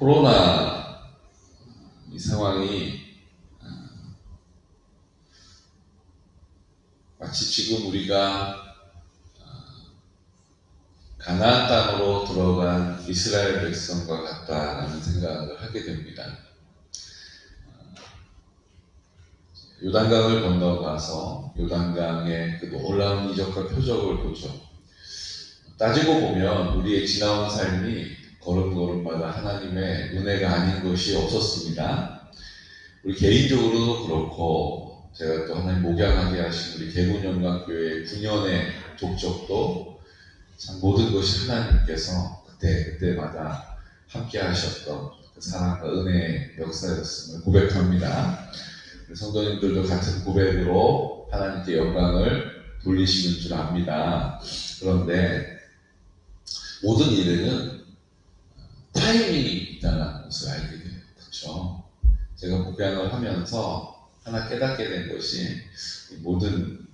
코로나 이 상황이 마치 지금 우리가 가나안 땅으로 들어간 이스라엘 백성과 같다라는 생각을 하게 됩니다. 요단강을 건너가서 요단강의 그 놀라운 이적과 표적을 보죠. 따지고 보면 우리의 지나온 삶이 걸음걸음마다 하나님의 은혜가 아닌 것이 없었습니다. 우리 개인적으로도 그렇고 제가 또 하나님 목양하게 하신 우리 개군영광교회 9년의 족적도 참 모든 것이 하나님께서 그때마다 함께 하셨던 그 사랑과 은혜의 역사였음을 고백합니다. 성도님들도 같은 고백으로 하나님께 영광을 돌리시는 줄 압니다. 그런데 모든 일에는 타이밍이 있다는 것을 알게 돼요. 그렇죠? 제가 목양을 하면서 하나 깨닫게 된 것이 모든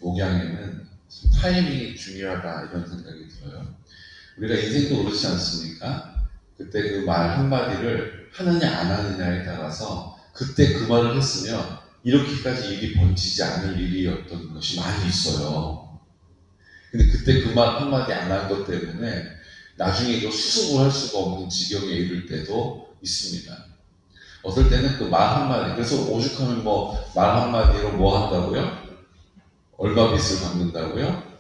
목양에는 타이밍이 중요하다 이런 생각이 들어요. 우리가 인생도 그렇지 않습니까? 그때 그 말 한마디를 하느냐 안 하느냐에 따라서 그때 그 말을 했으면 이렇게까지 일이 번지지 않을 일이었던 것이 많이 있어요. 근데 그때 그 말 한마디 안 한 것 때문에 나중에 이거 수습을 할 수가 없는 지경에 이를 때도 있습니다. 어떨 때는 그 말 한마디, 그래서 오죽하면 말 한마디로 뭐 한다고요? 얼마 빚을 갚는다고요?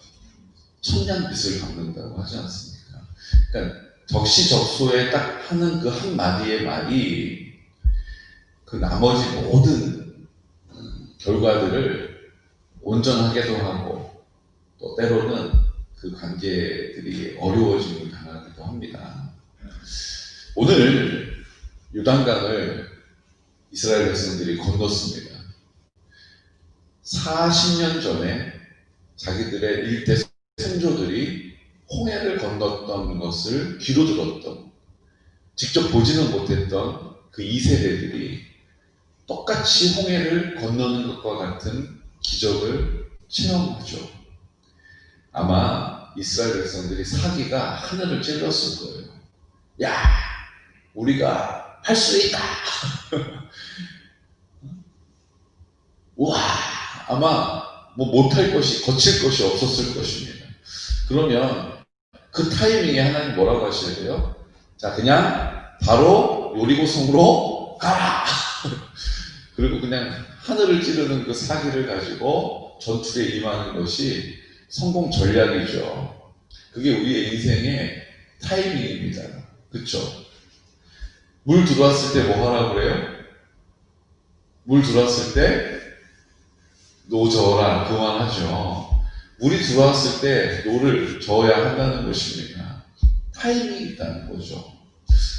천냥 빚을 갚는다고 하지 않습니까? 그러니까 적시적소에 딱 하는 그 한마디의 말이 그 나머지 모든 결과들을 온전하게도 하고 또 때로는 그 관계들이 어려워짐을 당하기도 합니다. 오늘 요단강을 이스라엘 백성들이 건넜습니다. 40년 전에 자기들의 일대 선조들이 홍해를 건넜던 것을 귀로 들었던, 직접 보지는 못했던 그 2세대들이 똑같이 홍해를 건너는 것과 같은 기적을 체험하죠. 아마 이스라엘 백성들이 사기가 하늘을 찔렀을 거예요. 야, 우리가 할 수 있다. 와, 아마 못할 것이, 거칠 것이 없었을 것입니다. 그러면 그 타이밍에 하나님 뭐라고 하셔야 돼요? 자, 그냥 바로 요리고성으로 가라. 그리고 그냥 하늘을 찌르는 그 사기를 가지고 전투에 임하는 것이 성공 전략이죠. 그게 우리의 인생의 타이밍입니다. 그렇죠? 물 들어왔을 때 뭐 하라고 그래요? 물 들어왔을 때 노 저어라 그만하죠. 물이 들어왔을 때 노를 저어야 한다는 것입니다. 타이밍이 있다는 거죠.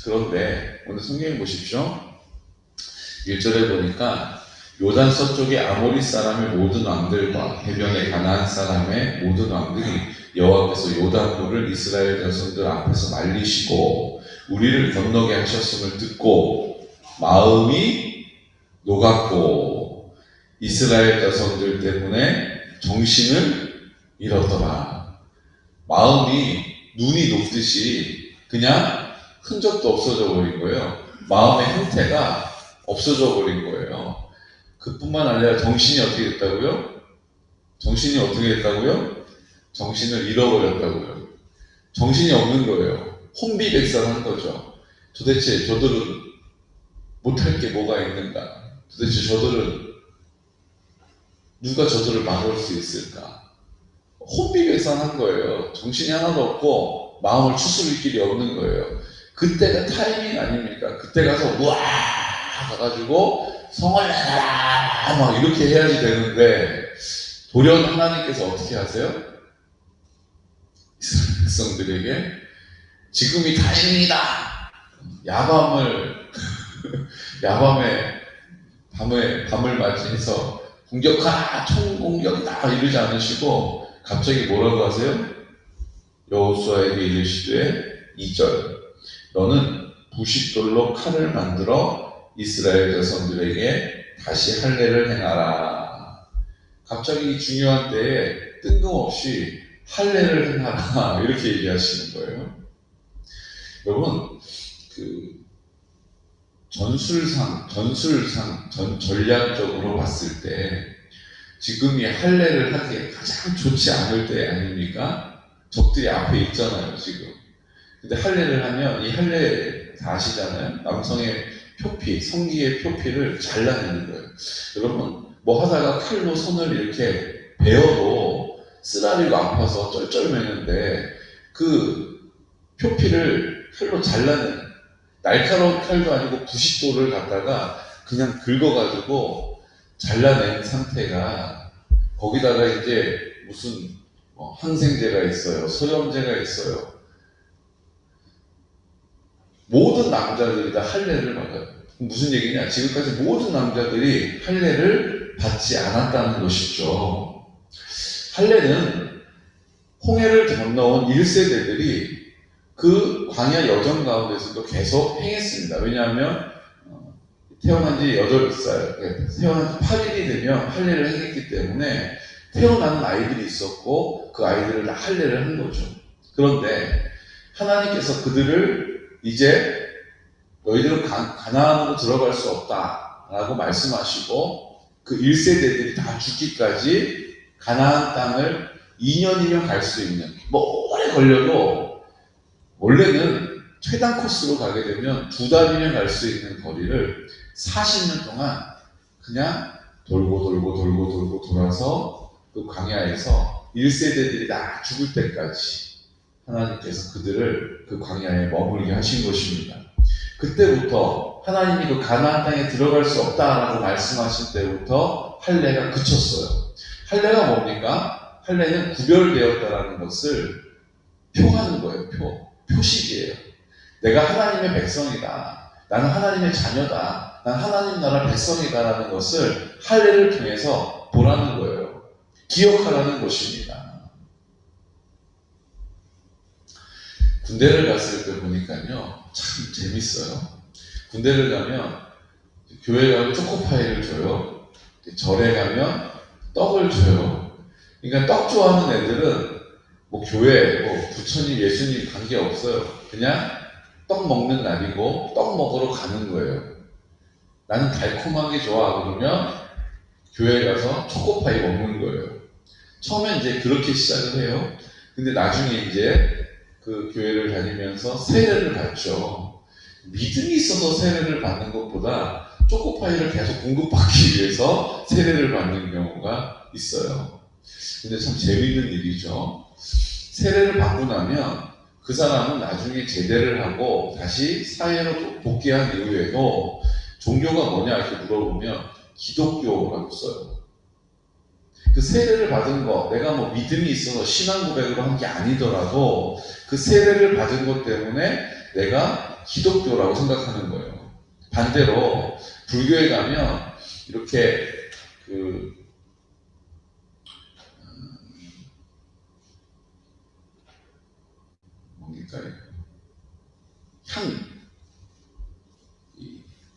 그런데 오늘 성경에 보십시오. 1절에 보니까 요단 서쪽의 아모리 사람의 모든 왕들과 해변의 가나안 사람의 모든 왕들이 여호와께서 요단물을 이스라엘 자손들 앞에서 말리시고 우리를 건너게 하셨음을 듣고 마음이 녹았고 이스라엘 자손들 때문에 정신을 잃었더라. 마음이 눈이 녹듯이 그냥 흔적도 없어져 버린 거예요. 마음의 형태가 없어져 버린 거예요. 그뿐만 아니라 정신이 어떻게 됐다고요? 정신이 어떻게 됐다고요? 정신을 잃어버렸다고요. 정신이 없는 거예요. 혼비백산한 거죠. 도대체 저들은 못할 게 뭐가 있는가? 도대체 저들은 누가 저들을 막을 수 있을까? 혼비백산한 거예요. 정신이 하나도 없고 마음을 추스릴 길이 없는 거예요. 그때가 타이밍 아닙니까? 그때 가서 우와 가가지고 성을 내라 막 이렇게 해야지 되는데 돌연 하나님께서 어떻게 하세요? 이스라엘 백성들에게 지금이 타이밍이다. 밤을 맞이해서 공격하라, 총공격이다 이러지 않으시고 갑자기 뭐라고 하세요? 여호수아에게 이르시되 2절 너는 부싯돌로 칼을 만들어 이스라엘 자손들에게 다시 할례를 행하라. 갑자기 중요한 때에 뜬금없이 할례를 행하라 이렇게 얘기하시는 거예요. 여러분 전략적으로 봤을 때 지금이 할례를 하기에 가장 좋지 않을 때 아닙니까? 적들이 앞에 있잖아요, 지금. 근데 할례를 하면 이 할례 다 아시잖아요. 남성의 표피, 성기의 표피를 잘라내는 거예요. 여러분 뭐 하다가 칼로 손을 이렇게 베어도 쓰라리고 아파서 쩔쩔매는데 그 표피를 칼로 잘라내는, 날카로운 칼도 아니고 90도를 갖다가 그냥 긁어가지고 잘라낸 상태가, 거기다가 이제 무슨 항생제가 있어요, 소염제가 있어요. 모든 남자들이 다 할례를 받아요. 무슨 얘기냐? 지금까지 모든 남자들이 할례를 받지 않았다는 것이죠. 할례는 홍해를 건너온 1세대들이 그 광야 여정 가운데서도 계속 행했습니다. 왜냐하면 태어난 지 8살, 태어난 지 8일이 되면 할례를 행했기 때문에 태어나는 아이들이 있었고 그 아이들을 다 할례를 한 거죠. 그런데 하나님께서 그들을 이제 너희들은 가나안으로 들어갈 수 없다라고 말씀하시고 그 1세대들이 다 죽기까지 가나안 땅을 2년이면 갈 수 있는, 뭐 오래 걸려도 원래는 최단 코스로 가게 되면 2달이면 갈 수 있는 거리를 40년 동안 그냥 돌고 돌아서 그 광야에서 1세대들이 다 죽을 때까지 하나님께서 그들을 그 광야에 머물게 하신 것입니다. 그때부터 하나님이 그 가나안 땅에 들어갈 수 없다라고 말씀하신 때부터 할례가 그쳤어요. 할례가 뭡니까? 할례는 구별되었다라는 것을 표하는 거예요. 표식이에요. 내가 하나님의 백성이다. 나는 하나님의 자녀다. 난 하나님 나라 백성이다라는 것을 할례를 통해서 보라는 거예요. 기억하라는 것입니다. 군대를 갔을 때 보니까요, 참 재밌어요. 군대를 가면 교회 가면 초코파이를 줘요. 절에 가면 떡을 줘요. 그러니까 떡 좋아하는 애들은 뭐 교회, 뭐 부처님, 예수님 관계없어요. 그냥 떡 먹는 날이고 떡 먹으러 가는 거예요. 나는 달콤하게 좋아 그러면 교회 가서 초코파이 먹는 거예요. 처음엔 이제 그렇게 시작을 해요. 근데 나중에 이제 그 교회를 다니면서 세례를 받죠. 믿음이 있어서 세례를 받는 것보다 초코파이를 계속 공급받기 위해서 세례를 받는 경우가 있어요. 근데 참 재미있는 일이죠. 세례를 받고 나면 그 사람은 나중에 제대를 하고 다시 사회로 복귀한 이후에도 종교가 뭐냐 이렇게 물어보면 기독교라고 써요. 그 세례를 받은 거, 내가 뭐 믿음이 있어서 신앙 고백으로 한 게 아니더라도 그 세례를 받은 것 때문에 내가 기독교라고 생각하는 거예요. 반대로 불교에 가면 이렇게 뭡니까?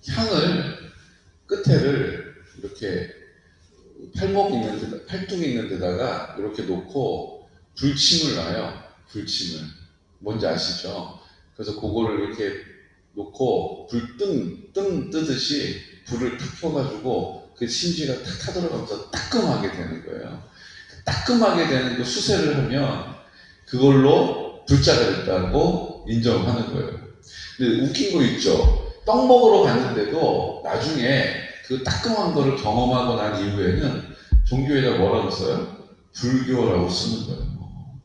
향을 끝에를 이렇게 팔뚝 있는 데다가 이렇게 놓고 불침을 놔요. 불침을. 뭔지 아시죠? 그래서 그거를 이렇게 놓고 뜬 뜨듯이 불을 탁 켜가지고 그 심지가 탁 타들어가면서 따끔하게 되는 거예요. 따끔하게 되는 그 수세를 하면 그걸로 불자가 됐다고 인정하는 거예요. 근데 웃긴 거 있죠? 떡 먹으러 갔는데도 나중에 그 따끔한 거를 경험하고 난 이후에는 종교에다 뭐라고 써요? 불교라고 쓰는 거예요.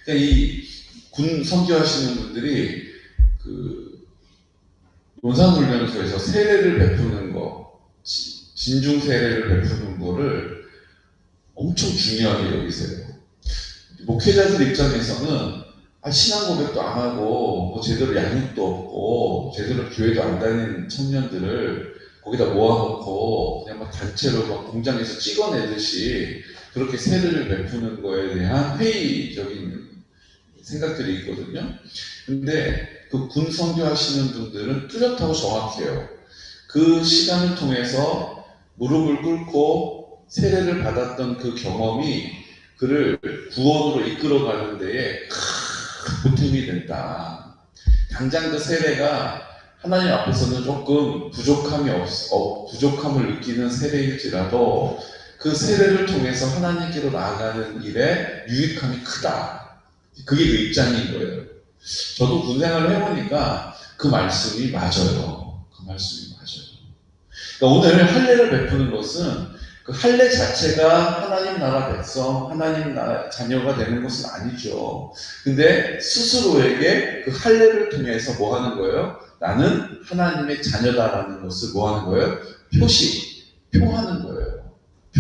그러니까 이 군 선교하시는 분들이 그 논산훈련소에서 세례를 베푸는 거, 진중 세례를 베푸는 거를 엄청 중요하게 여기세요. 목회자들 입장에서는 신앙 고백도 안 하고 뭐 제대로 양육도 없고 제대로 교회도 안 다니는 청년들을 거기다 모아놓고 그냥 막 단체로 막 공장에서 찍어내듯이 그렇게 세례를 베푸는 거에 대한 회의적인 생각들이 있거든요. 근데 그 군 선교하시는 분들은 뚜렷하고 정확해요. 그 시간을 통해서 무릎을 꿇고 세례를 받았던 그 경험이 그를 구원으로 이끌어가는 데에 큰 보탬이 된다. 당장 그 세례가 하나님 앞에서는 조금 부족함을 느끼는 세례일지라도 그 세례를 통해서 하나님께로 나아가는 일에 유익함이 크다. 그게 그 입장인 거예요. 저도 군생활을 해보니까 그 말씀이 맞아요. 그 말씀이 맞아요. 그러니까 오늘 할례를 베푸는 것은 그 할례 자체가 하나님 나라 백성, 하나님 나라 자녀가 되는 것은 아니죠. 근데 스스로에게 그 할례를 통해서 뭐 하는 거예요? 나는 하나님의 자녀다라는 것을 뭐 하는 거예요? 표하는 거예요.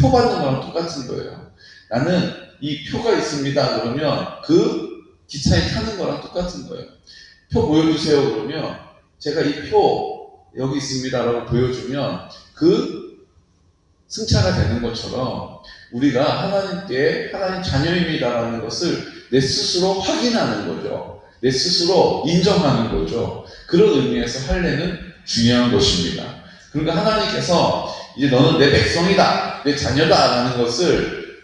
표 받는 거랑 똑같은 거예요. 나는 이 표가 있습니다. 그러면 그 기차에 타는 거랑 똑같은 거예요. 표 보여주세요. 그러면 제가 이 표 여기 있습니다라고 보여주면 그 승차가 되는 것처럼 우리가 하나님께 하나님 자녀입니다라는 것을 내 스스로 확인하는 거죠. 내 스스로 인정하는 거죠. 그런 의미에서 할례는 중요한 것입니다. 그러니까 하나님께서 이제 너는 내 백성이다, 내 자녀다라는 것을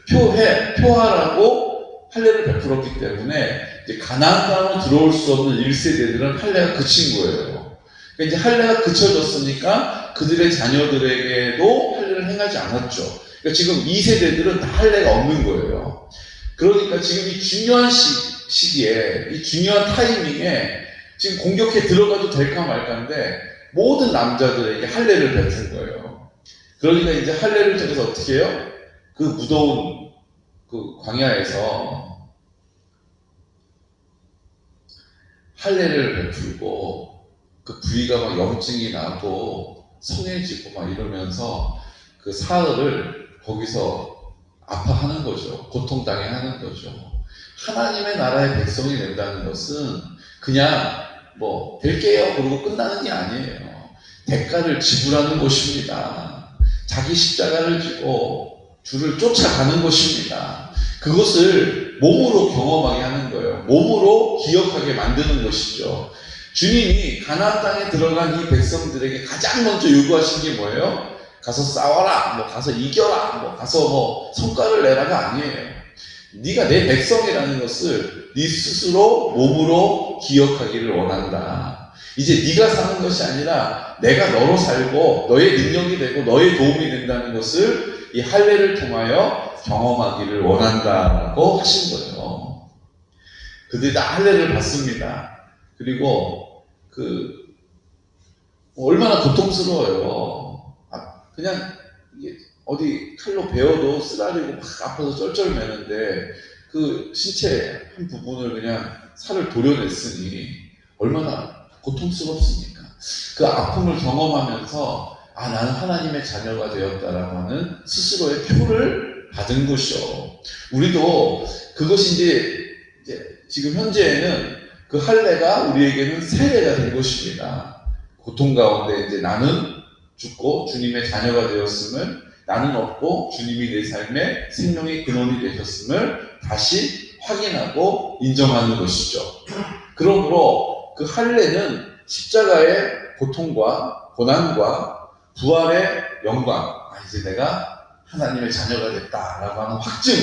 표하라고 할례를 베풀었기 때문에 이제 가나안 땅으로 들어올 수 없는 1세대들은 할례가 그친 거예요. 그러니까 이제 할례가 그쳐졌으니까 그들의 자녀들에게도 할례를 행하지 않았죠. 그러니까 지금 2세대들은 다 할례가 없는 거예요. 그러니까 지금 이 중요한 시기에, 이 중요한 타이밍에 지금 공격해 들어가도 될까 말까인데 모든 남자들에게 할례를 베푼 거예요. 그러니까 이제 할례를 통해서 어떻게 해요? 그 무더운 그 광야에서 할례를 베풀고 그 부위가 막 염증이 나고 성해지고 막 이러면서 그 사흘을 거기서 아파하는 거죠. 고통당해 하는 거죠. 하나님의 나라의 백성이 된다는 것은 그냥 뭐 될게요 그러고 끝나는 게 아니에요. 대가를 지불하는 것입니다. 자기 십자가를 지고 주를 쫓아가는 것입니다. 그것을 몸으로 경험하게 하는 거예요. 몸으로 기억하게 만드는 것이죠. 주님이 가나안 땅에 들어간 이 백성들에게 가장 먼저 요구하신 게 뭐예요? 가서 싸워라, 뭐 가서 이겨라, 뭐 가서 뭐 성과를 내라가 아니에요. 네가 내 백성이라는 것을 네 스스로 몸으로 기억하기를 원한다. 이제 네가 사는 것이 아니라 내가 너로 살고 너의 능력이 되고 너의 도움이 된다는 것을 이 할례를 통하여 경험하기를 원한다라고 하신 거예요. 그들이 다 할례를 받습니다. 그리고 얼마나 고통스러워요. 그냥 어디 칼로 베어도 쓰라리고 막 아파서 쩔쩔매는데 그 신체 한 부분을 그냥 살을 도려냈으니 얼마나 고통스럽습니까? 그 아픔을 경험하면서 나는 하나님의 자녀가 되었다라고 하는 스스로의 표를 받은 것이죠. 우리도 그것이 이제 지금 현재에는 그 할례가 우리에게는 세례가 된 것입니다. 고통 가운데 이제 나는 죽고 주님의 자녀가 되었음을, 나는 없고 주님이 내 삶의 생명의 근원이 되셨음을 다시 확인하고 인정하는 것이죠. 그러므로 그 할례는 십자가의 고통과 고난과 부활의 영광, 이제 내가 하나님의 자녀가 됐다라고 하는 확증,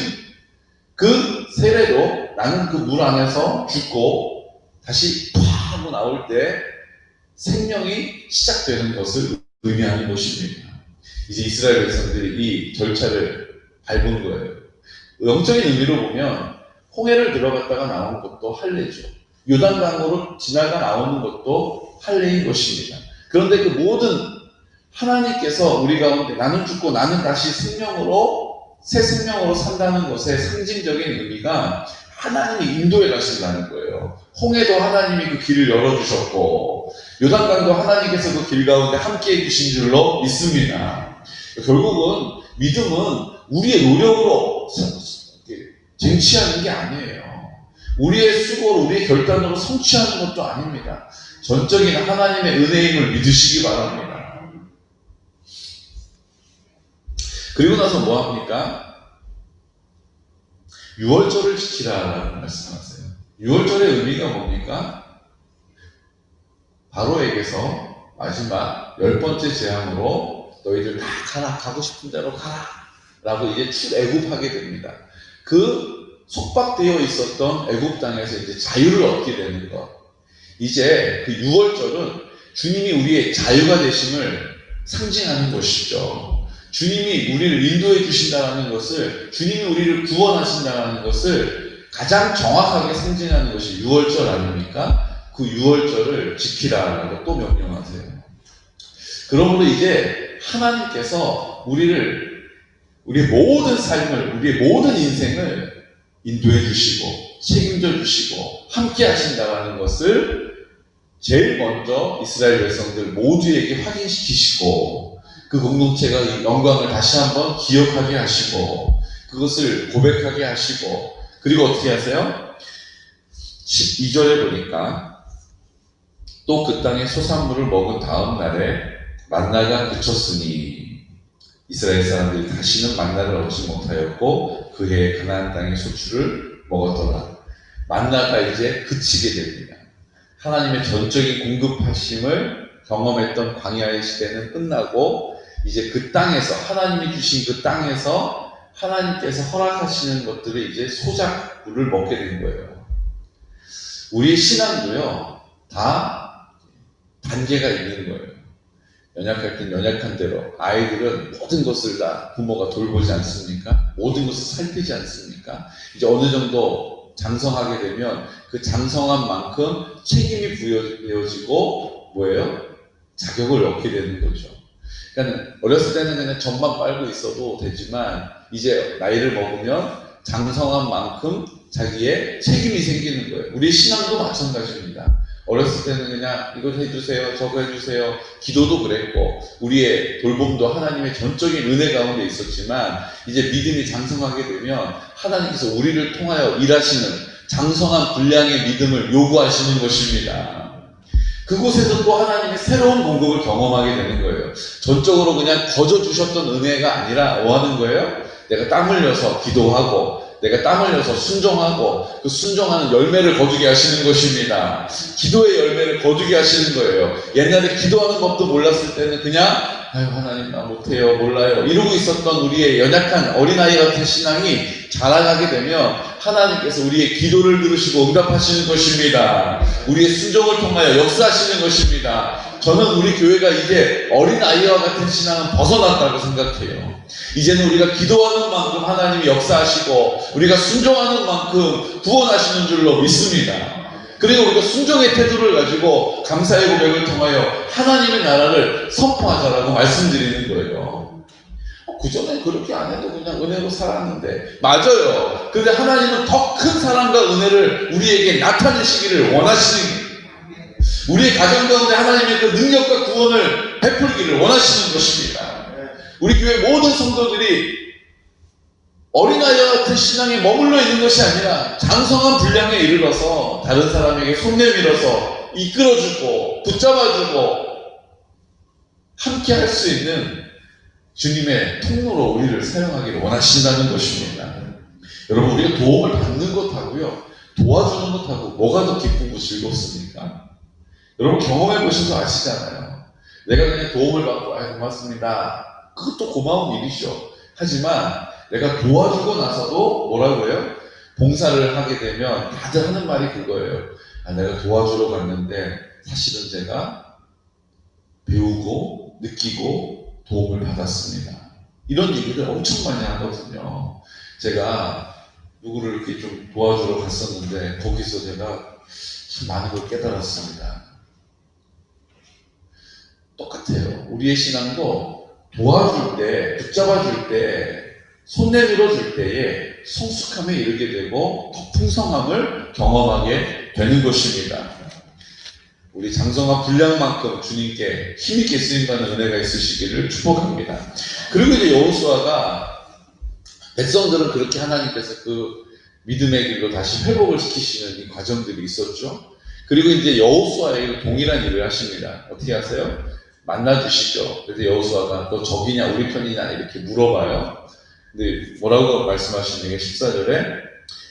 그 세례도 나는 그 물 안에서 죽고 다시 팍 하고 나올 때 생명이 시작되는 것을 의미하는 것입니다. 이제 이스라엘 백성들이 이 절차를 밟은 거예요. 영적인 의미로 보면 홍해를 들어갔다가 나오는 것도 할례죠. 요단강으로 지나가 나오는 것도 할례인 것입니다. 그런데 그 모든 하나님께서 우리 가운데 나는 죽고 나는 다시 새 생명으로 산다는 것의 상징적인 의미가 하나님이 인도해 가신다는 거예요. 홍해도 하나님이 그 길을 열어주셨고 요단강도 하나님께서 그 길 가운데 함께해 주신 줄로 믿습니다. 결국은 믿음은 우리의 노력으로 쟁취하는 게 아니에요. 우리의 수고로 우리의 결단으로 성취하는 것도 아닙니다. 전적인 하나님의 은혜임을 믿으시기 바랍니다. 그리고 나서 뭐 합니까? 유월절을 지키라라고 말씀하세요. 유월절의 의미가 뭡니까? 바로에게서 마지막 10번째 재앙으로 너희들 다 가라, 가고 싶은 대로 가라 라고 이제 출애굽하게 됩니다. 그 속박되어 있었던 애굽 땅에서 이제 자유를 얻게 되는 것. 이제 그 유월절은 주님이 우리의 자유가 되심을 상징하는 것이죠. 주님이 우리를 인도해 주신다는 것을, 주님이 우리를 구원하신다는 것을 가장 정확하게 상징하는 것이 유월절 아닙니까? 그 유월절을 지키라라고 또 명령하세요. 그러므로 이제 하나님께서 우리의 모든 삶을, 우리의 모든 인생을 인도해 주시고 책임져 주시고 함께 하신다는 것을 제일 먼저 이스라엘 백성들 모두에게 확인시키시고, 그 공동체가 이 영광을 다시 한번 기억하게 하시고 그것을 고백하게 하시고, 그리고 어떻게 하세요? 12절에 보니까 또 그 땅의 소산물을 먹은 다음 날에 만나가 그쳤으니 이스라엘 사람들이 다시는 만나를 얻지 못하였고 그해 가나안 땅의 소출을 먹었더라. 만나가 이제 그치게 됩니다. 하나님의 전적인 공급하심을 경험했던 광야의 시대는 끝나고 이제 그 땅에서, 하나님이 주신 그 땅에서 하나님께서 허락하시는 것들을 이제 소작물을 먹게 된 거예요. 우리의 신앙도요, 다 단계가 있는 거예요. 연약할 땐 연약한 대로. 아이들은 모든 것을 다 부모가 돌보지 않습니까? 모든 것을 살피지 않습니까? 이제 어느 정도 장성하게 되면 그 장성한 만큼 책임이 부여되어지고 뭐예요? 자격을 얻게 되는 거죠. 그러니까 어렸을 때는 그냥 젖만 빨고 있어도 되지만 이제 나이를 먹으면 장성한 만큼 자기의 책임이 생기는 거예요. 우리 신앙도 마찬가지입니다. 어렸을 때는 그냥 이거 해주세요, 저거 해주세요, 기도도 그랬고 우리의 돌봄도 하나님의 전적인 은혜 가운데 있었지만 이제 믿음이 장성하게 되면 하나님께서 우리를 통하여 일하시는 장성한 분량의 믿음을 요구하시는 것입니다. 그곳에서 또 하나님의 새로운 공급을 경험하게 되는 거예요. 전적으로 그냥 거저 주셨던 은혜가 아니라 뭐 하는 거예요? 내가 땀 흘려서 기도하고 내가 땀 흘려서 순종하고 그 순종하는 열매를 거두게 하시는 것입니다. 기도의 열매를 거두게 하시는 거예요. 옛날에 기도하는 법도 몰랐을 때는 그냥 아유 하나님 나 못해요, 몰라요 이러고 있었던 우리의 연약한 어린아이 같은 신앙이 자라나게 되면 하나님께서 우리의 기도를 들으시고 응답하시는 것입니다. 우리의 순종을 통하여 역사하시는 것입니다. 저는 우리 교회가 이제 어린아이와 같은 신앙은 벗어났다고 생각해요. 이제는 우리가 기도하는 만큼 하나님이 역사하시고 우리가 순종하는 만큼 구원하시는 줄로 믿습니다. 그리고 우리가 순종의 태도를 가지고 감사의 고백을 통하여 하나님의 나라를 선포하자라고 말씀드리는 거예요. 그전에 그렇게 안 해도 그냥 은혜로 살았는데, 맞아요. 그런데 하나님은 더 큰 사랑과 은혜를 우리에게 나타내시기를 원하시는 거예요. 우리의 가정 가운데 하나님의 그 능력과 구원을 베풀기를 원하시는 것입니다. 우리 교회 모든 성도들이 어린아이와 같은 신앙에 머물러 있는 것이 아니라 장성한 분량에 이르러서 다른 사람에게 손 내밀어서 이끌어주고 붙잡아주고 함께 할 수 있는 주님의 통로로 우리를 사용하기를 원하신다는 것입니다. 여러분, 우리가 도움을 받는 것하고요, 도와주는 것하고 뭐가 더 기쁘고 즐겁습니까? 여러분 경험해 보셔서 아시잖아요. 내가 그냥 도움을 받고 고맙습니다, 그것도 고마운 일이죠. 하지만 내가 도와주고 나서도 뭐라고 해요? 봉사를 하게 되면 다들 하는 말이 그거예요. 내가 도와주러 갔는데 사실은 제가 배우고 느끼고 도움을 받았습니다. 이런 얘기를 엄청 많이 하거든요. 제가 누구를 이렇게 좀 도와주러 갔었는데 거기서 제가 참 많은 걸 깨달았습니다. 똑같아요. 우리의 신앙도 도와줄 때, 붙잡아줄 때, 손 내밀어 줄 때에 성숙함에 이르게 되고 더 풍성함을 경험하게 되는 것입니다. 우리 장성한 분량만큼 주님께 힘있게 쓰임받는 은혜가 있으시기를 축복합니다. 그리고 이제 여호수아가, 백성들은 그렇게 하나님께서 그 믿음의 길로 다시 회복을 시키시는 이 과정들이 있었죠. 그리고 이제 여호수아에게 동일한 일을 하십니다. 어떻게 하세요? 만나주시죠. 그래서 여호수아가 너 적이냐 우리 편이냐 이렇게 물어봐요. 근데 뭐라고 말씀하시는 게 14절에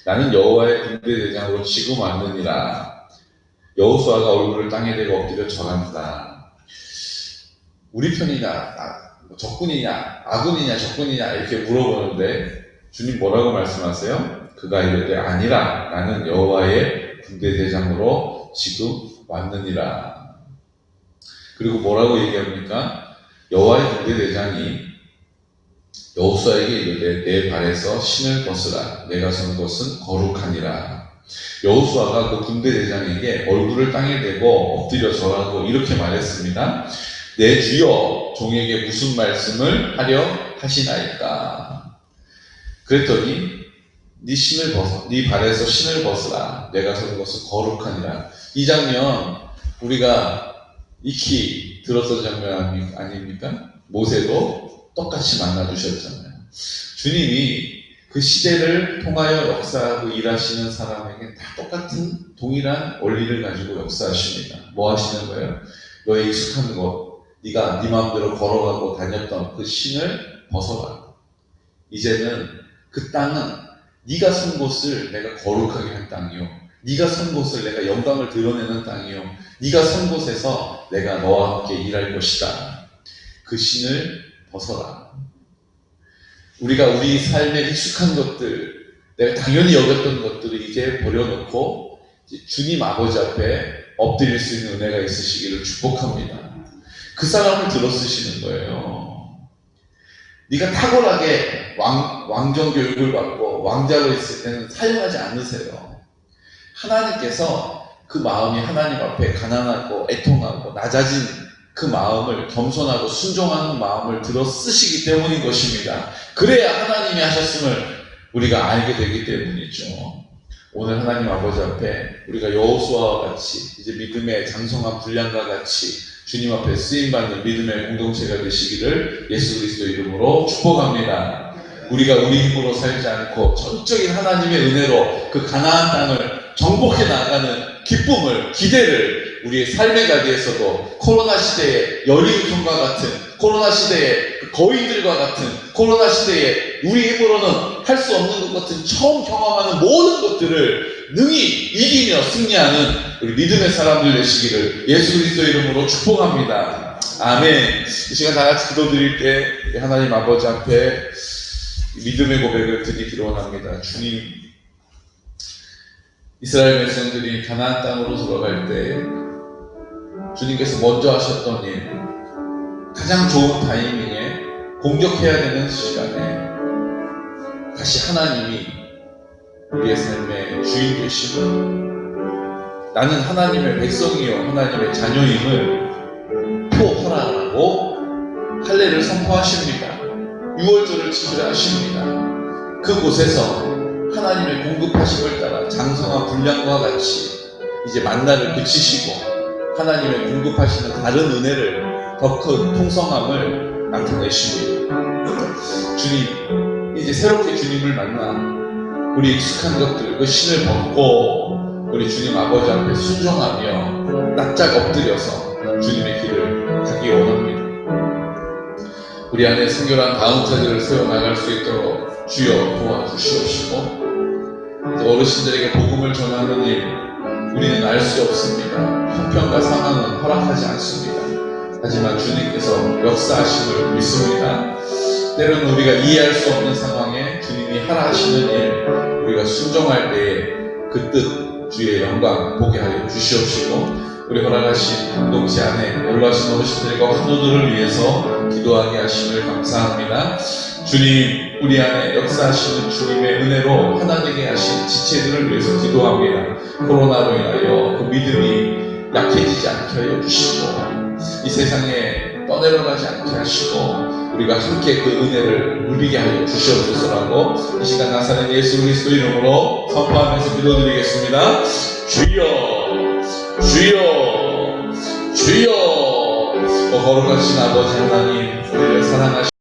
나는 여호와의 군대 대장으로 지금 왔느니라. 여호수아가 얼굴을 땅에 대고 엎드려 절한다. 우리 편이냐, 적군이냐, 아군이냐, 적군이냐 이렇게 물어보는데 주님 뭐라고 말씀하세요? 그가 이르되 아니라 나는 여호와의 군대 대장으로 지금 왔느니라. 그리고 뭐라고 얘기합니까? 여호와의 군대대장이 여호수아에게 이르되 내 발에서 신을 벗으라. 내가 선 것은 거룩하니라. 여호수아가 그 군대대장에게 얼굴을 땅에 대고 엎드려 절하고 이렇게 말했습니다. 내 주여, 종에게 무슨 말씀을 하려 하시나이까? 그랬더니 네 발에서 신을 벗으라. 내가 선 것은 거룩하니라. 이 장면 우리가 익히 들었던 장면 아닙니까? 모세도 똑같이 만나주셨잖아요. 주님이 그 시대를 통하여 역사하고 일하시는 사람에게 다 똑같은 동일한 원리를 가지고 역사하십니다. 뭐 하시는 거예요? 너의 익숙한 것, 네가 네 마음대로 걸어가고 다녔던 그 신을 벗어라. 이제는 그 땅은 네가 선 곳을 내가 거룩하게 한 땅이요, 네가 선 곳을 내가 영광을 드러내는 땅이요, 네가 선 곳에서 내가 너와 함께 일할 것이다. 그 신을 벗어라. 우리가 우리 삶에 익숙한 것들, 내가 당연히 여겼던 것들을 이제 버려놓고 이제 주님 아버지 앞에 엎드릴 수 있는 은혜가 있으시기를 축복합니다. 그 사람을 들어 쓰시는 거예요. 네가 탁월하게 왕정 교육을 받고 왕자로 있을 때는 사용하지 않으세요. 하나님께서 그 마음이 하나님 앞에 가난하고 애통하고 낮아진 그 마음을, 겸손하고 순종하는 마음을 들어 쓰시기 때문인 것입니다. 그래야 하나님이 하셨음을 우리가 알게 되기 때문이죠. 오늘 하나님 아버지 앞에 우리가 여호수아와 같이 이제 믿음의 장성한 분량과 같이 주님 앞에 쓰임받는 믿음의 공동체가 되시기를 예수 그리스도 이름으로 축복합니다. 우리가 우리 힘으로 살지 않고 전적인 하나님의 은혜로 그 가나안 땅을 정복해 나가는 기쁨을, 기대를 우리의 삶의 자리에서도 코로나 시대의 여리고성과 같은, 코로나 시대의 거인들과 같은, 코로나 시대에 우리 힘으로는 할 수 없는 것 같은 처음 경험하는 모든 것들을 능히 이기며 승리하는 우리 믿음의 사람들 되시기를 예수 그리스도 이름으로 축복합니다. 아멘. 이 시간 다 같이 기도드릴 때 하나님 아버지 앞에 믿음의 고백을 드리기로 원합니다. 주님, 이스라엘 백성들이 가나안 땅으로 들어갈 때 주님께서 먼저 하셨던 일, 가장 좋은 타이밍에 공격해야 되는 시간에 다시 하나님이 우리의 삶의 주인 되시고 나는 하나님의 백성이요 하나님의 자녀임을 표하라고 할례를 선포하십니다. 유월절을 지키라 하십니다. 그곳에서 하나님의 공급하심을 따라 장성한 분량과 같이 이제 만나를 그치시고 하나님의 공급하시는 다른 은혜를, 더 큰 풍성함을 나타내십니다. 주님, 이제 새롭게 주님을 만나 우리 익숙한 것들, 그 신을 벗고 우리 주님 아버지 앞에 순종하며 납작 엎드려서 주님의 길을 가기 원합니다. 우리 안에 성결한 다음 차들을 세워나갈 수 있도록 주여 도와주시옵시고, 어르신들에게 복음을 전하는 일 우리는 알 수 없습니다. 형편과 상황은 허락하지 않습니다. 하지만 주님께서 역사하심을 믿습니다. 때로는 우리가 이해할 수 없는 상황에 주님이 하라 하시는 일, 우리가 순종할 때에 그 뜻, 주의 영광 보게 하여 주시옵시고, 우리 허락하신 공동체 안에 연로하신 어르신들과 환우들을 위해서 기도하게 하심을 감사합니다. 주님, 우리 안에 역사하시는 주님의 은혜로 하나되게 하신 지체들을 위해서 기도합니다. 코로나로 인하여 그 믿음이 약해지지 않게 하여 주시고, 이 세상에 떠내려가지 않게 하시고, 우리가 함께 그 은혜를 누리게 하여 주시옵소서라고 이 시간 나사렛 예수 그리스도 이름으로 선포하면서 기도드리겠습니다. 주여, 주여, 주여. 거룩하신 아버지 하나님, 우리를 사랑하시고